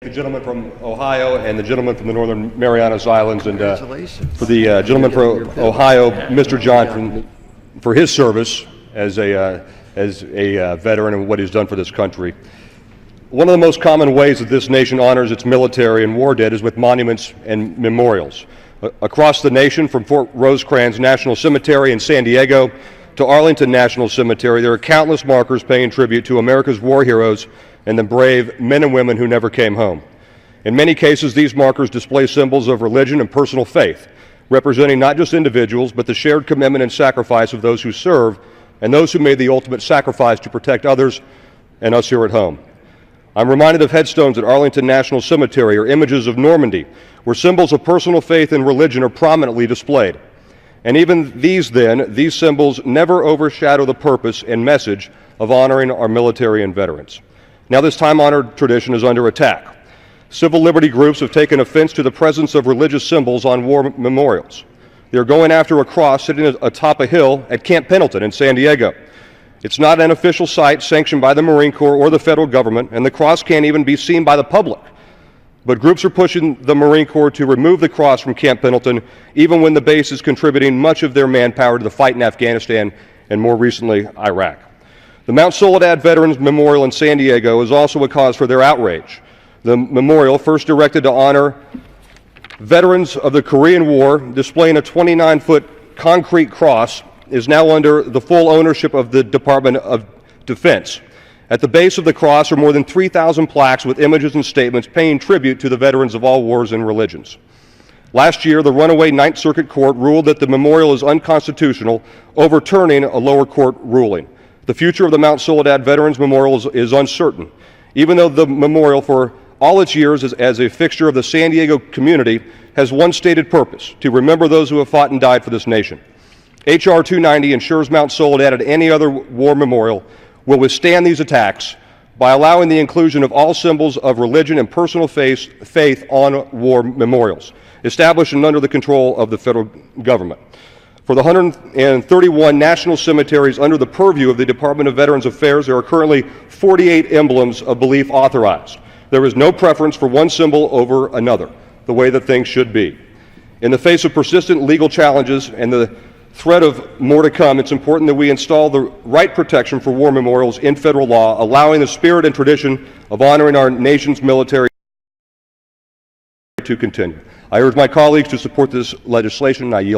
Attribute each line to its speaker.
Speaker 1: The gentleman from Ohio and the gentleman from the Northern Marianas Islands, and
Speaker 2: Congratulations.
Speaker 1: for the gentleman from Ohio, Mr. John, for his service as a veteran and what he's done for this country. One of the most common ways that this nation honors its military and war dead is with monuments and memorials. Across the nation, from Fort Rosecrans National Cemetery in San Diego to Arlington National Cemetery, there are countless markers paying tribute to America's war heroes and the brave men and women who never came home. In many cases, these markers display symbols of religion and personal faith, representing not just individuals, but the shared commitment and sacrifice of those who serve and those who made the ultimate sacrifice to protect others and us here at home. I'm reminded of headstones at Arlington National Cemetery or images of Normandy, where symbols of personal faith and religion are prominently displayed. And even these symbols never overshadow the purpose and message of honoring our military and veterans. Now this time-honored tradition is under attack. Civil liberty groups have taken offense to the presence of religious symbols on war memorials. They're going after a cross sitting atop a hill at Camp Pendleton in San Diego. It's not an official site sanctioned by the Marine Corps or the federal government, and the cross can't even be seen by the public. But groups are pushing the Marine Corps to remove the cross from Camp Pendleton, even when the base is contributing much of their manpower to the fight in Afghanistan and more recently, Iraq. The Mount Soledad Veterans Memorial in San Diego is also a cause for their outrage. The memorial, first erected to honor veterans of the Korean War, displaying a 29-foot concrete cross, is now under the full ownership of the Department of Defense. At the base of the cross are more than 3,000 plaques with images and statements paying tribute to the veterans of all wars and religions. Last year, the runaway Ninth Circuit Court ruled that the memorial is unconstitutional, overturning a lower court ruling. The future of the Mount Soledad Veterans Memorial is uncertain, even though the memorial, for all its years as a fixture of the San Diego community, has one stated purpose: to remember those who have fought and died for this nation. H.R. 290 ensures Mount Soledad and any other war memorial will withstand these attacks by allowing the inclusion of all symbols of religion and personal faith on war memorials, established and under the control of the federal government. For the 131 national cemeteries under the purview of the Department of Veterans Affairs, there are currently 48 emblems of belief authorized. There is no preference for one symbol over another, the way that things should be. In the face of persistent legal challenges and the threat of more to come, it's important that we install the right protection for war memorials in federal law, allowing the spirit and tradition of honoring our nation's military to continue. I urge my colleagues to support this legislation, and I yield.